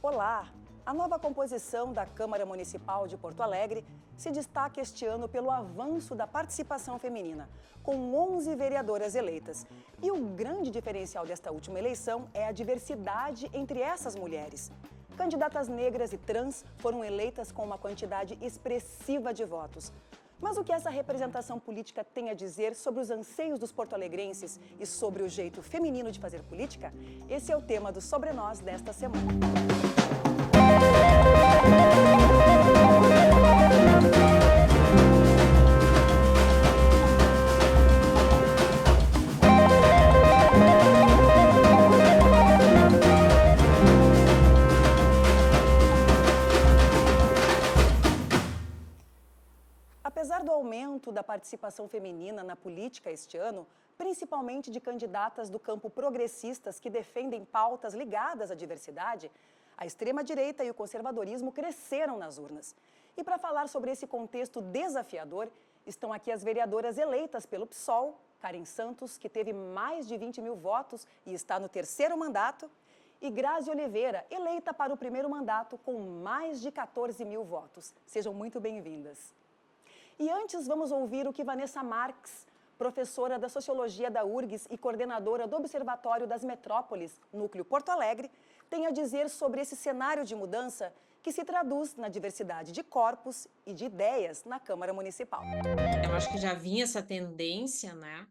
Olá! A nova composição da Câmara Municipal de Porto Alegre se destaca este ano pelo avanço da participação feminina, com 11 vereadoras eleitas. E o grande diferencial desta última eleição é a diversidade entre essas mulheres. Candidatas negras e trans foram eleitas com uma quantidade expressiva de votos. Mas o que essa representação política tem a dizer sobre os anseios dos porto-alegrenses e sobre o jeito feminino de fazer política? Esse é o tema do Sobre Nós desta semana. Apesar do aumento da participação feminina na política este ano, principalmente de candidatas do campo progressistas que defendem pautas ligadas à diversidade, a extrema-direita e o conservadorismo cresceram nas urnas. E para falar sobre esse contexto desafiador, estão aqui as vereadoras eleitas pelo PSOL, Karen Santos, que teve mais de 20 mil votos e está no terceiro mandato, e Grazi Oliveira, eleita para o primeiro mandato com mais de 14 mil votos. Sejam muito bem-vindas. E antes vamos ouvir o que Vanessa Marques, professora da Sociologia da URGS e coordenadora do Observatório das Metrópoles, Núcleo Porto Alegre, tem a dizer sobre esse cenário de mudança que se traduz na diversidade de corpos e de ideias na Câmara Municipal. Eu acho que já vinha essa tendência, né,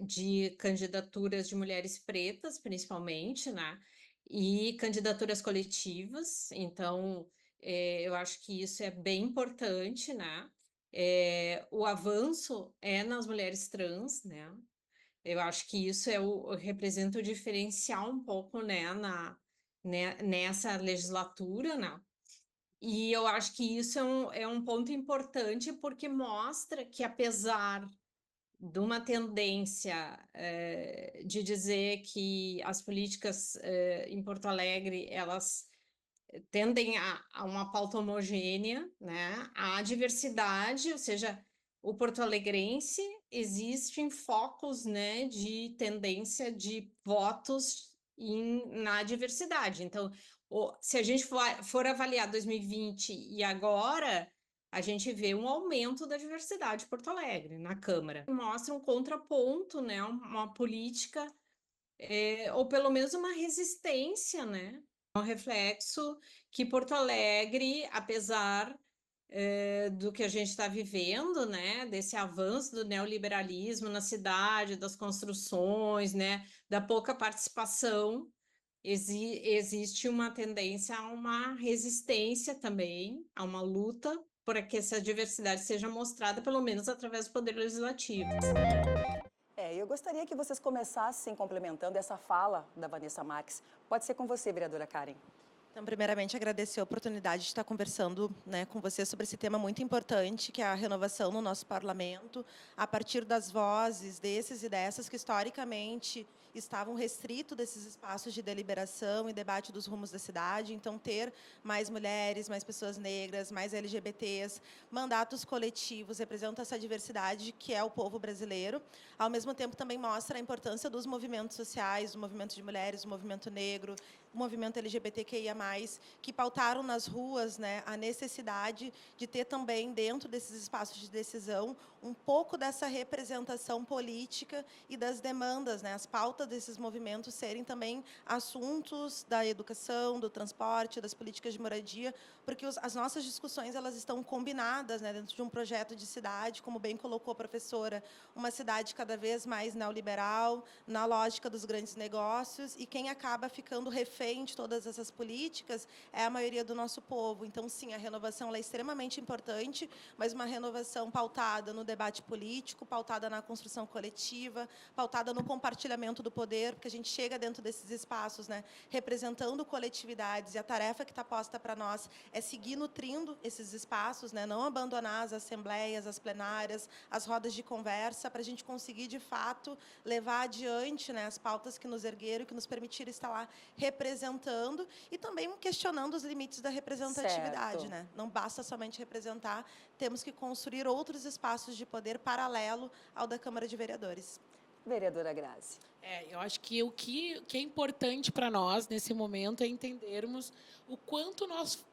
de candidaturas de mulheres pretas, principalmente, né, e candidaturas coletivas. Então, eu acho que isso é bem importante, né. O avanço é nas mulheres trans, né. Eu acho que isso representa o diferencial um pouco, né, nessa legislatura, né. E eu acho que isso é um ponto importante, porque mostra que, apesar de uma tendência, de dizer que as políticas, em Porto Alegre, elas tendem a uma pauta homogênea, né, a diversidade, ou seja, o porto-alegrense existem focos, né, de tendência de votos na diversidade. Então, se a gente for avaliar 2020 e agora, a gente vê um aumento da diversidade de Porto Alegre na Câmara. Mostra um contraponto, né, uma política, ou pelo menos uma resistência, né, um reflexo que Porto Alegre, apesar, do que a gente está vivendo, né, desse avanço do neoliberalismo na cidade, das construções, né, da pouca participação, existe uma tendência a uma resistência também, a uma luta para que essa diversidade seja mostrada, pelo menos através do poder legislativo. Eu gostaria que vocês começassem complementando essa fala da Vanessa Marques. Pode ser com você, vereadora Karen. Então, primeiramente, agradecer a oportunidade de estar conversando, né, com você sobre esse tema muito importante, que é a renovação no nosso parlamento, a partir das vozes desses e dessas que, historicamente, estavam restritos desses espaços de deliberação e debate dos rumos da cidade. Então, ter mais mulheres, mais pessoas negras, mais LGBTs, mandatos coletivos, representa essa diversidade que é o povo brasileiro. Ao mesmo tempo, também mostra a importância dos movimentos sociais, do movimento de mulheres, do movimento negro, o movimento LGBTQIA+, que pautaram nas ruas, né, a necessidade de ter também, dentro desses espaços de decisão, um pouco dessa representação política e das demandas, né, as pautas desses movimentos serem também assuntos da educação, do transporte, das políticas de moradia, porque as nossas discussões elas estão combinadas, né, dentro de um projeto de cidade, como bem colocou a professora, uma cidade cada vez mais neoliberal, na lógica dos grandes negócios, e quem acaba ficando refém de todas essas políticas é a maioria do nosso povo. Então, sim, a renovação ela é extremamente importante, mas uma renovação pautada no debate político, pautada na construção coletiva, pautada no compartilhamento do poder, porque a gente chega dentro desses espaços, né, representando coletividades, e a tarefa que está posta para nós é seguir nutrindo esses espaços, né, não abandonar as assembleias, as plenárias, as rodas de conversa, para a gente conseguir, de fato, levar adiante, né, as pautas que nos ergueram, que nos permitiram estar lá representando, e também questionando os limites da representatividade, né? Não basta somente representar, temos que construir outros espaços de poder paralelo ao da Câmara de Vereadores. Vereadora Grazi. Eu acho que o que é importante para nós, nesse momento, é entendermos o quanto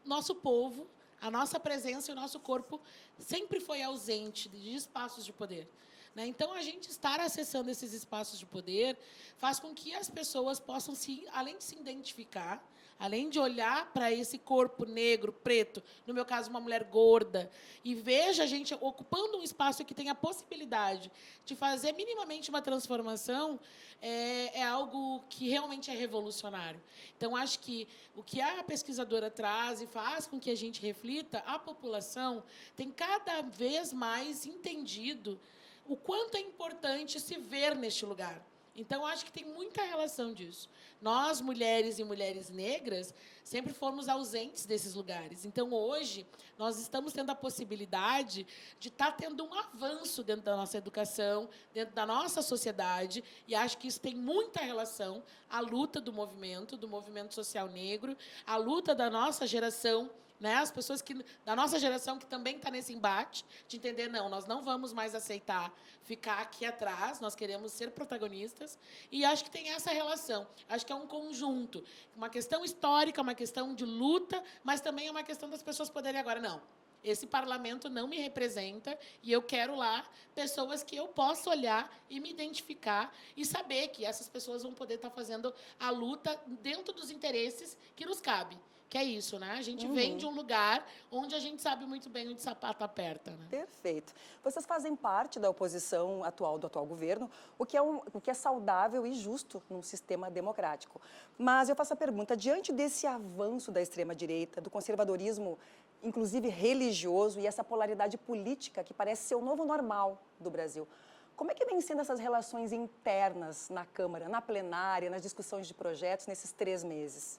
nosso povo, a nossa presença e o nosso corpo sempre foi ausente de espaços de poder. Então, a gente estar acessando esses espaços de poder faz com que as pessoas possam, além de se identificar, além de olhar para esse corpo negro, preto, no meu caso, uma mulher gorda, e veja a gente ocupando um espaço que tem a possibilidade de fazer minimamente uma transformação, é algo que realmente é revolucionário. Então, acho que o que a pesquisadora traz e faz com que a gente reflita, a população tem cada vez mais entendido o quanto é importante se ver neste lugar. Então, acho que tem muita relação disso. Nós, mulheres e mulheres negras, sempre fomos ausentes desses lugares. Então, hoje, nós estamos tendo a possibilidade de estar tendo um avanço dentro da nossa educação, dentro da nossa sociedade, e acho que isso tem muita relação à luta do movimento social negro, à luta da nossa geração, as pessoas da nossa geração que também está nesse embate, de entender, nós não vamos mais aceitar ficar aqui atrás, nós queremos ser protagonistas, e acho que tem essa relação. Acho que é um conjunto, uma questão histórica, uma questão de luta, mas também é uma questão das pessoas poderem agora, esse parlamento não me representa e eu quero lá pessoas que eu possa olhar e me identificar e saber que essas pessoas vão poder estar fazendo a luta dentro dos interesses que nos cabe. Que é isso, A gente vem de um lugar onde a gente sabe muito bem onde o sapato aperta, Perfeito. Vocês fazem parte da oposição atual, do atual governo, o que é saudável e justo num sistema democrático. Mas eu faço a pergunta, diante desse avanço da extrema-direita, do conservadorismo, inclusive religioso, e essa polaridade política que parece ser o novo normal do Brasil, como é que vem sendo essas relações internas na Câmara, na plenária, nas discussões de projetos nesses 3 meses?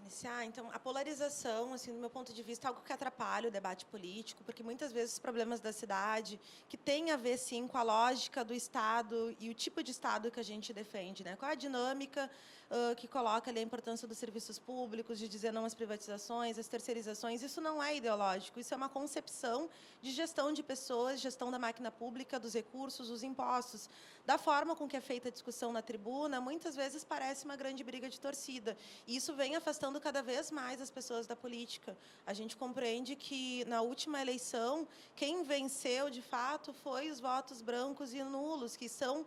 Iniciar, então, a polarização, assim, do meu ponto de vista, é algo que atrapalha o debate político, porque muitas vezes os problemas da cidade, que tem a ver, sim, com a lógica do Estado e o tipo de Estado que a gente defende, qual é a dinâmica que coloca ali a importância dos serviços públicos, de dizer não às privatizações, às terceirizações. Isso não é ideológico, isso é uma concepção de gestão de pessoas, gestão da máquina pública, dos recursos, dos impostos. Da forma com que é feita a discussão na tribuna, muitas vezes parece uma grande briga de torcida. E isso vem afastando cada vez mais as pessoas da política. A gente compreende que, na última eleição, quem venceu, de fato, foi os votos brancos e nulos, que são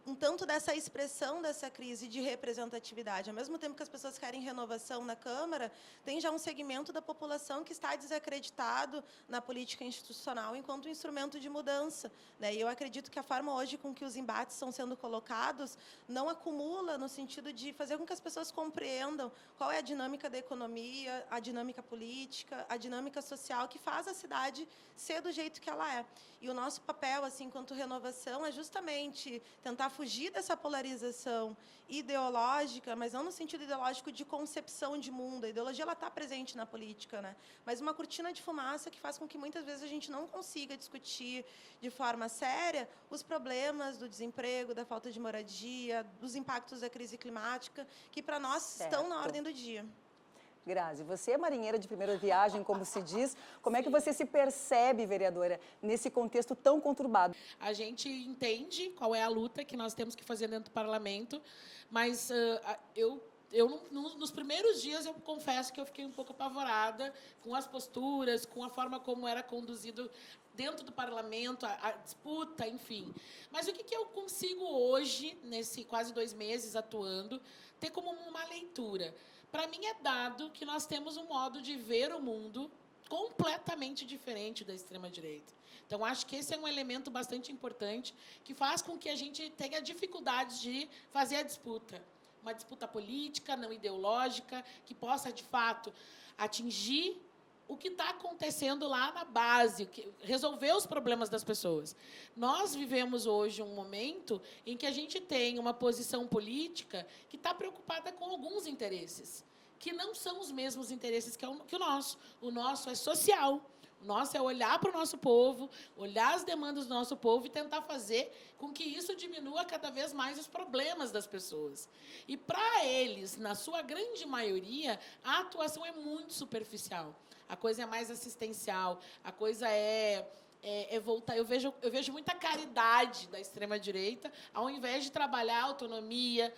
um tanto dessa expressão dessa crise de representatividade. Ao mesmo tempo que as pessoas querem renovação na Câmara, tem já um segmento da população que está desacreditado na política institucional enquanto instrumento de mudança. E eu acredito que a forma hoje com que os embates estão sendo colocados não acumula no sentido de fazer com que as pessoas compreendam qual é a dinâmica da economia, a dinâmica política, a dinâmica social que faz a cidade ser do jeito que ela é. E o nosso papel, assim, enquanto renovação, é justamente tentar fugir dessa polarização ideológica, mas não no sentido ideológico de concepção de mundo. A ideologia está presente na política, mas uma cortina de fumaça que faz com que muitas vezes a gente não consiga discutir de forma séria os problemas do desemprego, da falta de moradia, dos impactos da crise climática, que para nós estão na ordem do dia. Grazi, você é marinheira de primeira viagem, como se diz. Como é que você se percebe, vereadora, nesse contexto tão conturbado? A gente entende qual é a luta que nós temos que fazer dentro do parlamento, mas nos primeiros dias, eu confesso que eu fiquei um pouco apavorada com as posturas, com a forma como era conduzido dentro do parlamento, a disputa, enfim. Mas o que eu consigo hoje, nesse quase 2 meses atuando, ter como uma leitura? Para mim, é dado que nós temos um modo de ver o mundo completamente diferente da extrema-direita. Então, acho que esse é um elemento bastante importante que faz com que a gente tenha dificuldades de fazer a disputa. Uma disputa política, não ideológica, que possa, de fato, atingir o que está acontecendo lá na base, resolver os problemas das pessoas. Nós vivemos hoje um momento em que a gente tem uma posição política que está preocupada com alguns interesses, que não são os mesmos interesses que o nosso. O nosso é social. O nosso é olhar para o nosso povo, olhar as demandas do nosso povo e tentar fazer com que isso diminua cada vez mais os problemas das pessoas. E, para eles, na sua grande maioria, a atuação é muito superficial. A coisa é mais assistencial, a coisa é voltar. Eu vejo muita caridade da extrema-direita, ao invés de trabalhar a autonomia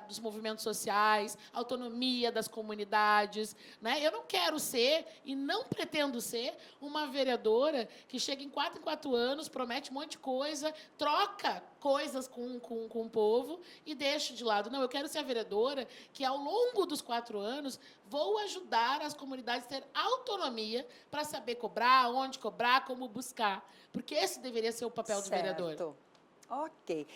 dos movimentos sociais, autonomia das comunidades, né? Eu não quero ser e não pretendo ser uma vereadora que chega em 4 anos, promete um monte de coisa, troca coisas com o povo e deixa de lado. Não, eu quero ser a vereadora que, ao longo dos 4 anos, vou ajudar as comunidades a ter autonomia para saber cobrar, onde cobrar, como buscar. Porque esse deveria ser o papel do vereador. Certo. Ok.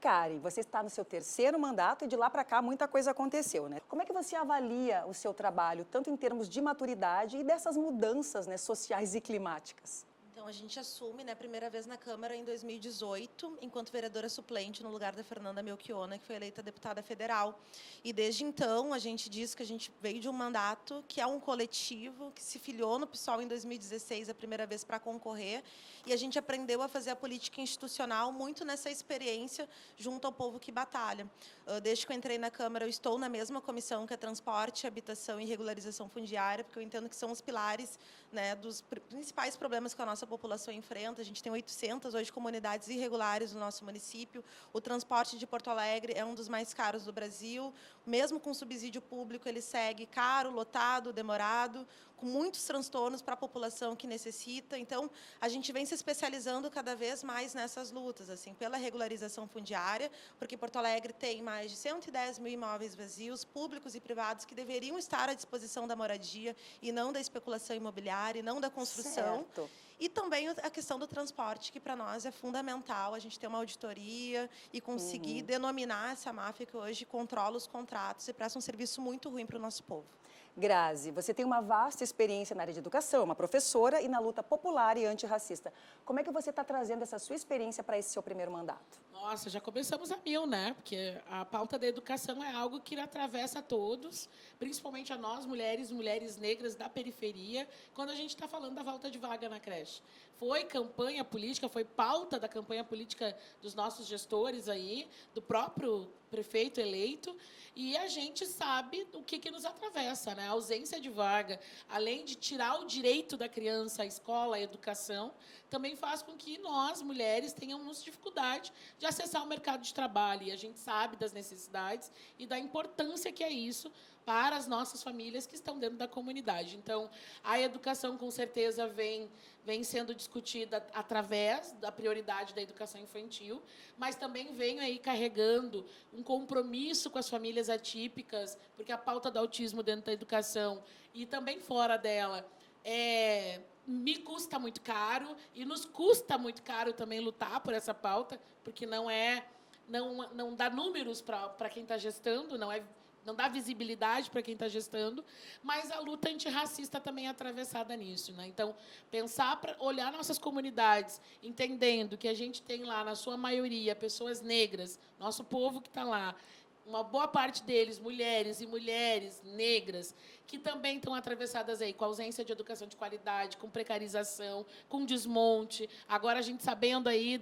Karen, você está no seu 3º mandato e de lá para cá muita coisa aconteceu, né? Como é que você avalia o seu trabalho, tanto em termos de maturidade e dessas mudanças, né, sociais e climáticas? Então, a gente assume, né, a primeira vez na Câmara em 2018, enquanto vereadora suplente no lugar da Fernanda Melchiona, que foi eleita deputada federal. E, desde então, a gente diz que a gente veio de um mandato que é um coletivo, que se filiou no PSOL em 2016, a primeira vez para concorrer, e a gente aprendeu a fazer a política institucional muito nessa experiência junto ao povo que batalha. Desde que eu entrei na Câmara, eu estou na mesma comissão que é Transporte, Habitação e Regularização Fundiária, porque eu entendo que são os pilares, né, dos principais problemas que a nossa população enfrenta. A gente tem 800 hoje comunidades irregulares no nosso município. O transporte de Porto Alegre é um dos mais caros do Brasil. Mesmo com subsídio público, ele segue caro, lotado, demorado, com muitos transtornos para a população que necessita. Então, a gente vem se especializando cada vez mais nessas lutas, assim, pela regularização fundiária, porque Porto Alegre tem mais de 110 mil imóveis vazios, públicos e privados, que deveriam estar à disposição da moradia e não da especulação imobiliária, e não da construção. Certo. E também a questão do transporte, que para nós é fundamental a gente ter uma auditoria e conseguir denominar essa máfia que hoje controla os contratos e presta um serviço muito ruim para o nosso povo. Grazi, você tem uma vasta experiência na área de educação, uma professora e na luta popular e antirracista. Como é que você está trazendo essa sua experiência para esse seu 1º mandato? Nossa, já começamos a 1000, né? Porque a pauta da educação é algo que atravessa todos, principalmente a nós, mulheres negras da periferia, quando a gente está falando da falta de vaga na creche. Foi campanha política, foi pauta da campanha política dos nossos gestores aí, do próprio prefeito eleito, e a gente sabe o que nos atravessa, né? A ausência de vaga, além de tirar o direito da criança à escola, à educação, também faz com que nós, mulheres, tenhamos dificuldade de acessar o mercado de trabalho. E a gente sabe das necessidades e da importância que é isso para as nossas famílias que estão dentro da comunidade. Então, a educação, com certeza, vem sendo discutida através da prioridade da educação infantil, mas também vem aí carregando um compromisso com as famílias atípicas, porque a pauta do autismo dentro da educação e também fora dela me custa muito caro e nos custa muito caro também lutar por essa pauta, porque não dá números para quem está gestando, não dá visibilidade para quem está gestando, mas a luta antirracista também é atravessada nisso, né? Então, pensar para olhar nossas comunidades, entendendo que a gente tem lá, na sua maioria, pessoas negras, nosso povo que está lá, uma boa parte deles, mulheres negras, que também estão atravessadas aí com ausência de educação de qualidade, com precarização, com desmonte. Agora, a gente sabendo aí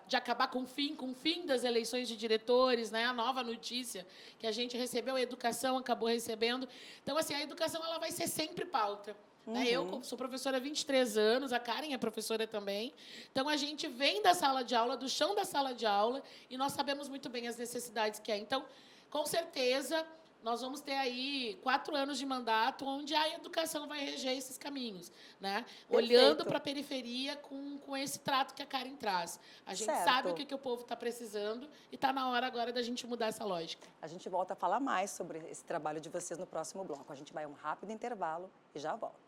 de acabar com o fim das eleições de diretores, né? A nova notícia que a gente recebeu, a educação acabou recebendo. Então, assim, a educação ela vai ser sempre pauta. Né? Eu sou professora há 23 anos, a Karen é professora também. Então, a gente vem da sala de aula, do chão da sala de aula, e nós sabemos muito bem as necessidades que é. Então, com certeza, nós vamos ter aí 4 anos de mandato onde a educação vai reger esses caminhos, né? Olhando para a periferia com esse trato que a Karen traz. A gente sabe o que o povo está precisando e está na hora agora da gente mudar essa lógica. A gente volta a falar mais sobre esse trabalho de vocês no próximo bloco. A gente vai a um rápido intervalo e já volta.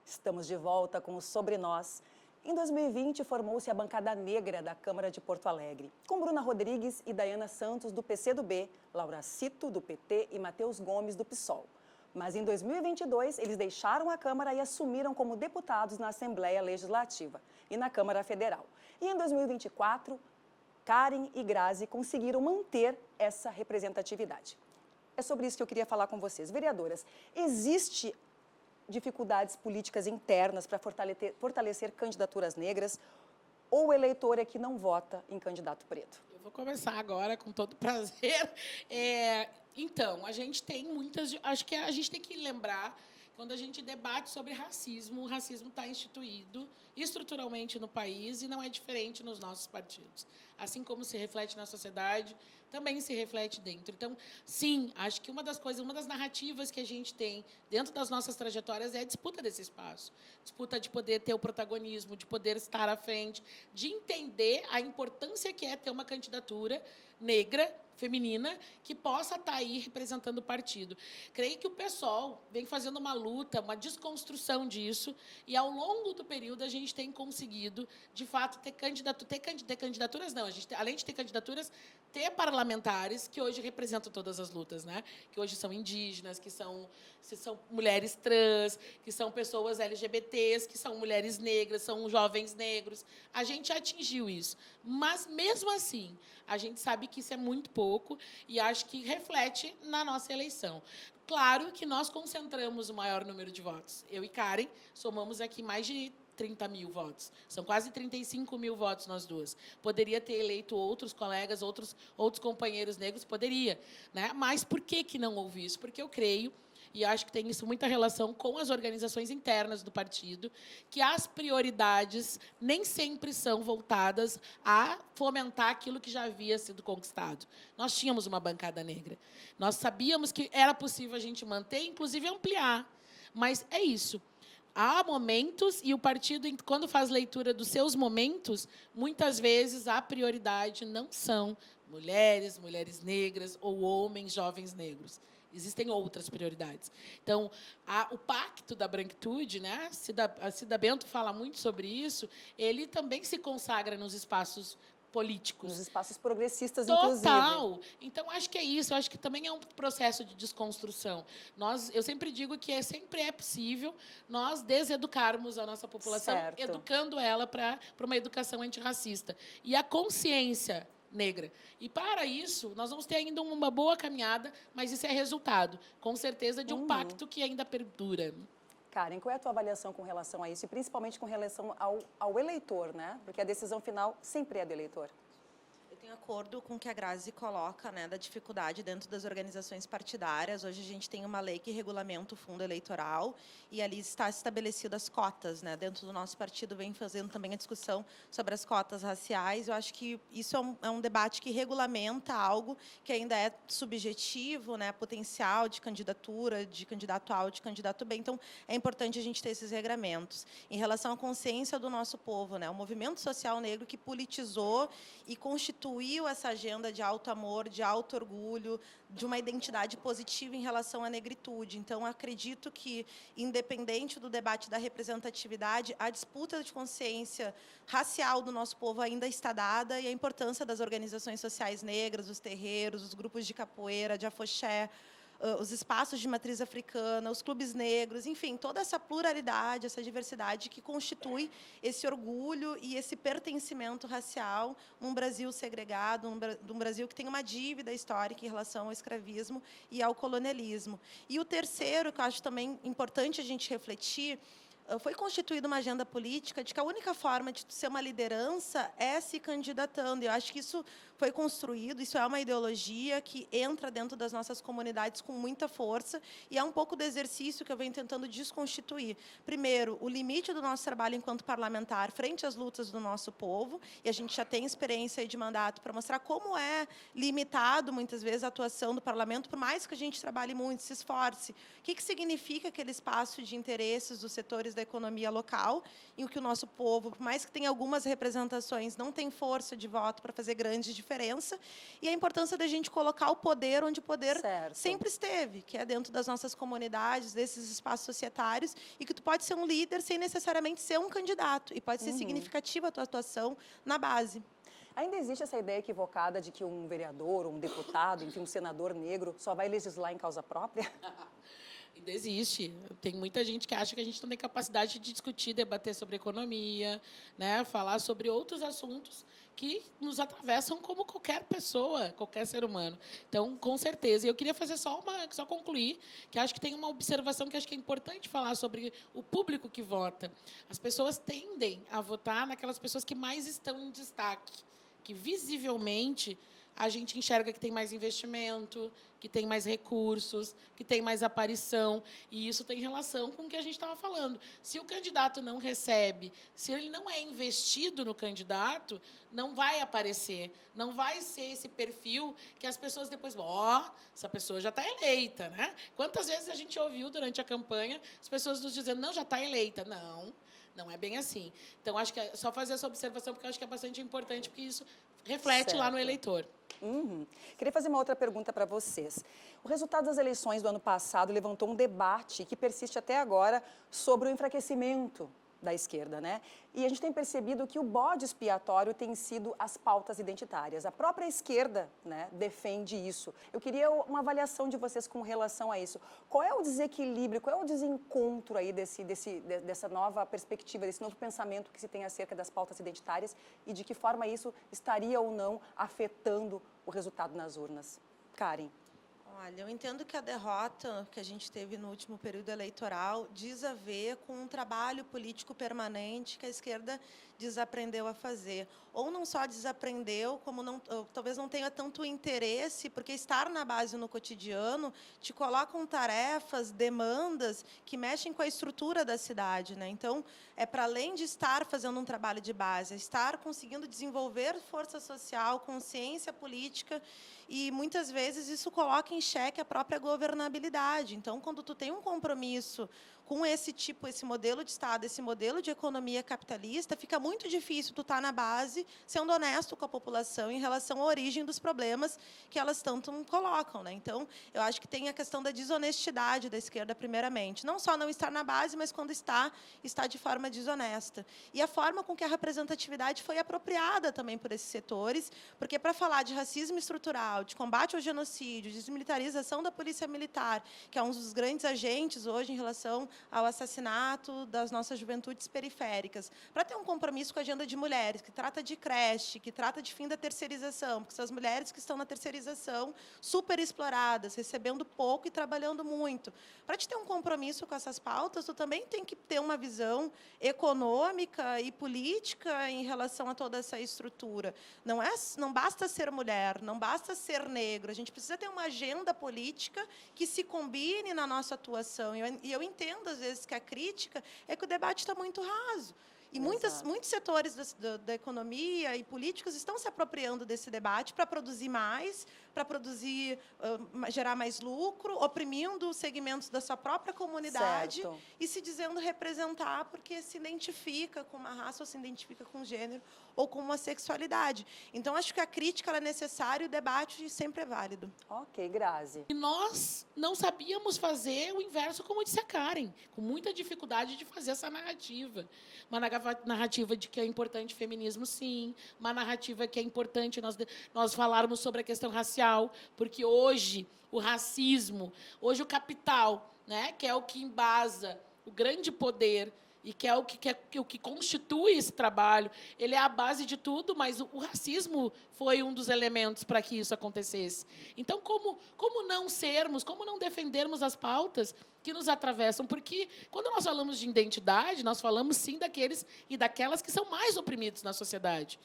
Estamos de volta com o Sobre Nós. Em 2020, formou-se a bancada negra da Câmara de Porto Alegre, com Bruna Rodrigues e Dayana Santos, do PCdoB, Laura Cito, do PT e Matheus Gomes, do PSOL. Mas em 2022, eles deixaram a Câmara e assumiram como deputados na Assembleia Legislativa e na Câmara Federal. E em 2024, Karen e Grazi conseguiram manter essa representatividade. É sobre isso que eu queria falar com vocês. Vereadoras, existe dificuldades políticas internas para fortalecer candidaturas negras? ou o eleitor é que não vota em candidato preto? Eu vou começar agora com todo prazer. Então, a gente tem muitas... Acho que a gente tem que lembrar, quando a gente debate sobre racismo, o racismo está instituído estruturalmente no país e não é diferente nos nossos partidos. Assim como se reflete na sociedade, também se reflete dentro. Então, sim, acho que uma das narrativas que a gente tem dentro das nossas trajetórias é a disputa desse espaço. Disputa de poder ter o protagonismo, de poder estar à frente, de entender a importância que é ter uma candidatura negra, feminina, que possa estar aí representando o partido. Creio que o PSOL vem fazendo uma luta, uma desconstrução disso, e, ao longo do período, a gente tem conseguido, de fato, ter candidaturas, não, além de ter candidaturas, ter parlamentares que hoje representam todas as lutas, né? Que hoje são indígenas, que são mulheres trans, que são pessoas LGBTs, que são mulheres negras, são jovens negros. A gente atingiu isso. Mas, mesmo assim, a gente sabe que isso é muito pouco e acho que reflete na nossa eleição. Claro que nós concentramos o maior número de votos. Eu e Karen somamos aqui mais de 30 mil votos. São quase 35 mil votos nós duas. Poderia ter eleito outros colegas, outros companheiros negros? Poderia. Né? Mas por que não houve isso? Porque eu creio, e acho que tem isso muita relação com as organizações internas do partido, que as prioridades nem sempre são voltadas a fomentar aquilo que já havia sido conquistado. Nós tínhamos uma bancada negra. Nós sabíamos que era possível a gente manter, inclusive ampliar. Mas é isso. Há momentos, e o partido, quando faz leitura dos seus momentos, muitas vezes a prioridade não são mulheres, mulheres negras ou homens, jovens negros. Existem outras prioridades. Então, o Pacto da Branquitude, né? A Cida Bento fala muito sobre isso, ele também se consagra nos espaços políticos. Nos espaços progressistas, Total. inclusive. Então, acho que é isso. Acho que também é um processo de desconstrução. Eu sempre digo que sempre é possível nós deseducarmos a nossa população, certo, educando ela para uma educação antirracista. E a consciência negra. E, para isso, nós vamos ter ainda uma boa caminhada, mas isso é resultado, com certeza, de um pacto que ainda perdura. Karen, qual é a tua avaliação com relação a isso? E principalmente com relação ao eleitor, né? Porque a decisão final sempre é do eleitor. Eu tenho acordo com o que a Grazi coloca, né, da dificuldade dentro das organizações partidárias. Hoje a gente tem uma lei que regulamenta o fundo eleitoral e ali está estabelecidas as cotas, né? Dentro do nosso partido vem fazendo também a discussão sobre as cotas raciais. Eu acho que isso é um debate que regulamenta algo que ainda é subjetivo, né? Potencial de candidatura, de candidato A ou de candidato B. Então, é importante a gente ter esses regramentos. Em relação à consciência do nosso povo, né? O movimento social negro que politizou e constituiu essa agenda de alto amor, de alto orgulho, de uma identidade positiva em relação à negritude. Então, acredito que, independente do debate da representatividade, a disputa de consciência racial do nosso povo ainda está dada e a importância das organizações sociais negras, os terreiros, os grupos de capoeira, de afoxé, os espaços de matriz africana, os clubes negros, enfim, toda essa pluralidade, essa diversidade que constitui esse orgulho e esse pertencimento racial num Brasil segregado, num Brasil que tem uma dívida histórica em relação ao escravismo e ao colonialismo. E o terceiro, que eu acho também importante a gente refletir, foi constituída uma agenda política de que a única forma de ser uma liderança é se candidatando. Eu acho que isso foi construído, isso é uma ideologia que entra dentro das nossas comunidades com muita força e é um pouco do exercício que eu venho tentando desconstituir. Primeiro, o limite do nosso trabalho enquanto parlamentar frente às lutas do nosso povo, e a gente já tem experiência de mandato para mostrar como é limitado, muitas vezes, a atuação do parlamento, por mais que a gente trabalhe muito, se esforce. O que significa aquele espaço de interesses dos setores da economia local, em que o nosso povo, por mais que tenha algumas representações, não tem força de voto para fazer grande diferença, e a importância da gente colocar o poder onde o poder sempre esteve, que é dentro das nossas comunidades, desses espaços societários, e que tu pode ser um líder sem necessariamente ser um candidato, e pode ser significativa a tua atuação na base. Ainda existe essa ideia equivocada de que um vereador, um deputado, enfim, um senador negro só vai legislar em causa própria? Ainda existe. Tem muita gente que acha que a gente não tem capacidade de discutir, debater sobre economia, né? Falar sobre outros assuntos que nos atravessam como qualquer pessoa, qualquer ser humano. Então, com certeza. E eu queria fazer só concluir, que acho que tem uma observação que acho que é importante falar sobre o público que vota. As pessoas tendem a votar naquelas pessoas que mais estão em destaque, que visivelmente a gente enxerga que tem mais investimento, que tem mais recursos, que tem mais aparição, e isso tem relação com o que a gente estava falando. Se o candidato não recebe, se ele não é investido no candidato, não vai aparecer, não vai ser esse perfil que as pessoas depois vão, essa pessoa já está eleita, né? Quantas vezes a gente ouviu durante a campanha as pessoas nos dizendo, não, já está eleita. Não é bem assim. Então, acho que é só fazer essa observação, porque eu acho que é bastante importante, porque isso reflete lá no eleitor. Queria fazer uma outra pergunta para vocês. O resultado das eleições do ano passado levantou um debate que persiste até agora sobre o enfraquecimento da esquerda, né? E a gente tem percebido que o bode expiatório tem sido as pautas identitárias. A própria esquerda, né, defende isso. Eu queria uma avaliação de vocês com relação a isso. Qual é o desequilíbrio, qual é o desencontro aí dessa nova perspectiva, desse novo pensamento que se tem acerca das pautas identitárias e de que forma isso estaria ou não afetando o resultado nas urnas? Karen. Olha, eu entendo que a derrota que a gente teve no último período eleitoral diz a ver com um trabalho político permanente que a esquerda desaprendeu a fazer. Ou não só desaprendeu, como talvez não tenha tanto interesse, porque estar na base no cotidiano te colocam tarefas, demandas que mexem com a estrutura da cidade, né? Então, é para além de estar fazendo um trabalho de base, é estar conseguindo desenvolver força social, consciência política, e muitas vezes isso coloca em xeque a própria governabilidade. Então, quando tu tem um compromisso com esse modelo de Estado, esse modelo de economia capitalista, fica muito difícil tu estar na base, sendo honesto com a população em relação à origem dos problemas que elas tanto colocam, né? Então, eu acho que tem a questão da desonestidade da esquerda, primeiramente. Não só não estar na base, mas quando está de forma desonesta. E a forma com que a representatividade foi apropriada também por esses setores, porque para falar de racismo estrutural, de combate ao genocídio, de desmilitarização da polícia militar, que é um dos grandes agentes hoje em relação ao assassinato das nossas juventudes periféricas, para ter um compromisso com a agenda de mulheres, que trata de creche, que trata de fim da terceirização, porque são as mulheres que estão na terceirização super exploradas, recebendo pouco e trabalhando muito. Para te ter um compromisso com essas pautas, tu também tem que ter uma visão econômica e política em relação a toda essa estrutura. Não basta ser mulher, não basta ser negro, a gente precisa ter uma agenda política que se combine na nossa atuação. E eu entendo, às vezes, que a crítica é que o debate está muito raso. E muitos setores da economia e políticos estão se apropriando desse debate para produzir mais, para gerar mais lucro, oprimindo segmentos da sua própria comunidade e se dizendo representar porque se identifica com uma raça ou se identifica com um gênero ou com uma sexualidade. Então, acho que a crítica é necessária e o debate sempre é válido. Ok, Grazi. E nós não sabíamos fazer o inverso, como disse a Karen, com muita dificuldade de fazer essa narrativa. Uma narrativa de que é importante feminismo, sim. Uma narrativa que é importante nós falarmos sobre a questão racial, porque hoje o racismo, hoje o capital, né, que é o que embasa o grande poder e que é o que constitui esse trabalho, ele é a base de tudo, mas o racismo foi um dos elementos para que isso acontecesse. Então, como não defendermos as pautas que nos atravessam? Porque, quando nós falamos de identidade, nós falamos, sim, daqueles e daquelas que são mais oprimidos na sociedade.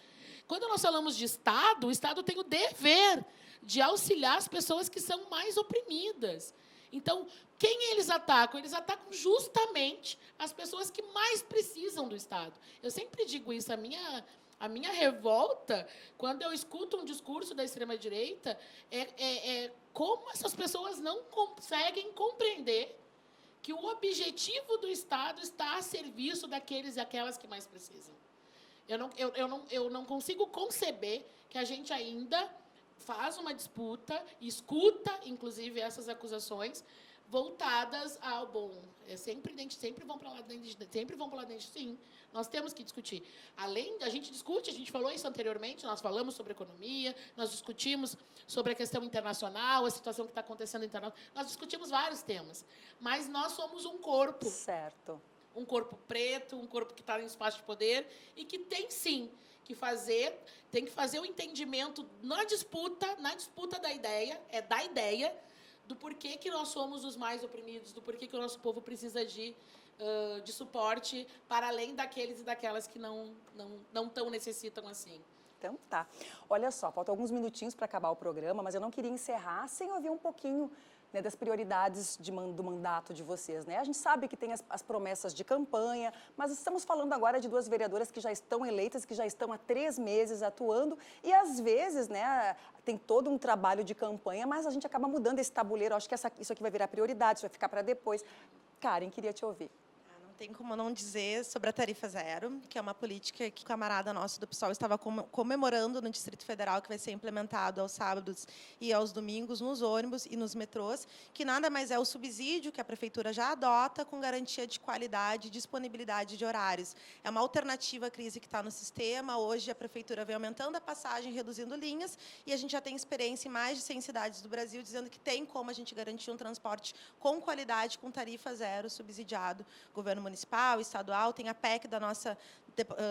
Quando nós falamos de Estado, o Estado tem o dever de auxiliar as pessoas que são mais oprimidas. Então, quem eles atacam? Eles atacam justamente as pessoas que mais precisam do Estado. Eu sempre digo isso, a minha revolta, quando eu escuto um discurso da extrema-direita, é como essas pessoas não conseguem compreender que o objetivo do Estado está a serviço daqueles e aquelas que mais precisam. Eu não consigo conceber que a gente ainda faz uma disputa, escuta, inclusive, essas acusações, voltadas ao bom. Sempre vão para lá dentro, sim. Nós temos que discutir. Além da gente discute, a gente falou isso anteriormente, nós falamos sobre economia, nós discutimos sobre a questão internacional, a situação que está acontecendo internacional. Nós discutimos vários temas. Mas nós somos um corpo. Certo. Um corpo preto, um corpo que está em espaço de poder e que tem, sim, que fazer o entendimento na disputa da ideia, da ideia, do porquê que nós somos os mais oprimidos, do porquê que o nosso povo precisa de suporte para além daqueles e daquelas que não tão necessitam assim. Então tá. Olha só, faltam alguns minutinhos para acabar o programa, mas eu não queria encerrar sem ouvir um pouquinho, né, das prioridades do mandato de vocês, né? A gente sabe que tem as promessas de campanha, mas estamos falando agora de 2 vereadoras que já estão eleitas, que já estão há 3 meses atuando e, às vezes, né, tem todo um trabalho de campanha, mas a gente acaba mudando esse tabuleiro. Acho que isso aqui vai virar prioridade, isso vai ficar para depois. Karen, queria te ouvir. Tem como não dizer sobre a tarifa zero, que é uma política que o camarada nosso do PSOL estava comemorando no Distrito Federal, que vai ser implementado aos sábados e aos domingos nos ônibus e nos metrôs, que nada mais é o subsídio que a Prefeitura já adota com garantia de qualidade e disponibilidade de horários. É uma alternativa à crise que está no sistema. Hoje, a Prefeitura vem aumentando a passagem, reduzindo linhas, e a gente já tem experiência em mais de 100 cidades do Brasil, dizendo que tem como a gente garantir um transporte com qualidade, com tarifa zero, subsidiado. Governo municipal, estadual, tem a PEC da nossa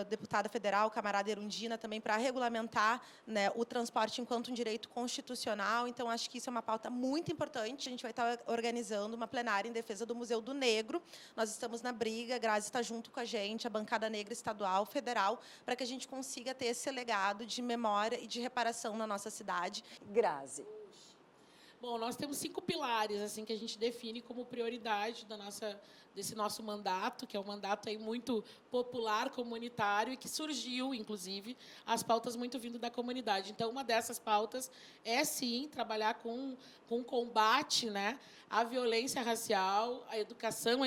deputada federal, camarada Erundina, também para regulamentar, né, o transporte enquanto um direito constitucional. Então, acho que isso é uma pauta muito importante. A gente vai estar organizando uma plenária em defesa do Museu do Negro. Nós estamos na briga, a Grazi está junto com a gente, a bancada negra estadual, federal, para que a gente consiga ter esse legado de memória e de reparação na nossa cidade. Grazi. Bom, nós temos 5 pilares assim que a gente define como prioridade desse nosso mandato, que é um mandato aí muito popular, comunitário, e que surgiu, inclusive, as pautas muito vindo da comunidade. Então, uma dessas pautas é, sim, trabalhar com combate, né, à violência racial, à educação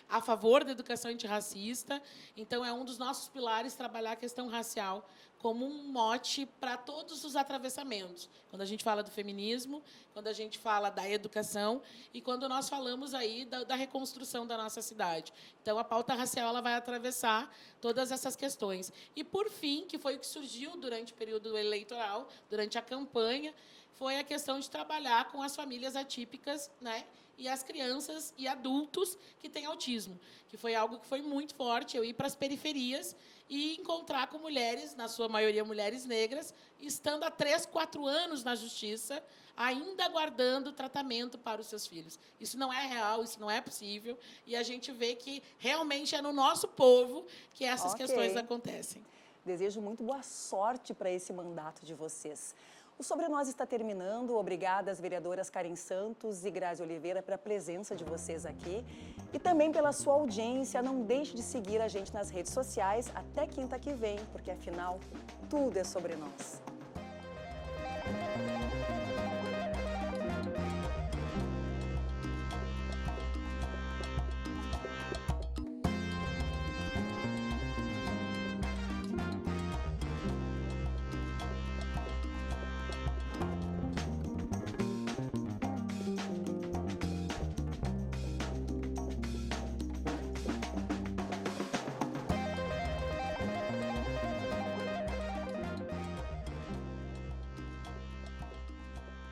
a favor da educação antirracista. Então, é um dos nossos pilares trabalhar a questão racial como um mote para todos os atravessamentos. Quando a gente fala do feminismo, quando a gente fala da educação e quando nós falamos aí da reconstrução da nossa cidade. Então, a pauta racial ela vai atravessar todas essas questões. E, por fim, que foi o que surgiu durante o período eleitoral, durante a campanha, foi a questão de trabalhar com as famílias atípicas, né, e as crianças e adultos que têm autismo, que foi algo que foi muito forte, eu ir para as periferias e encontrar com mulheres, na sua maioria mulheres negras, estando há 3, 4 anos na justiça, ainda aguardando tratamento para os seus filhos. Isso não é real, isso não é possível, e a gente vê que realmente é no nosso povo que essas questões acontecem. Desejo muito boa sorte para esse mandato de vocês. O Sobre Nós está terminando. Obrigada às vereadoras Karen Santos e Grazi Oliveira pela presença de vocês aqui e também pela sua audiência. Não deixe de seguir a gente nas redes sociais até quinta que vem, porque afinal, tudo é sobre nós.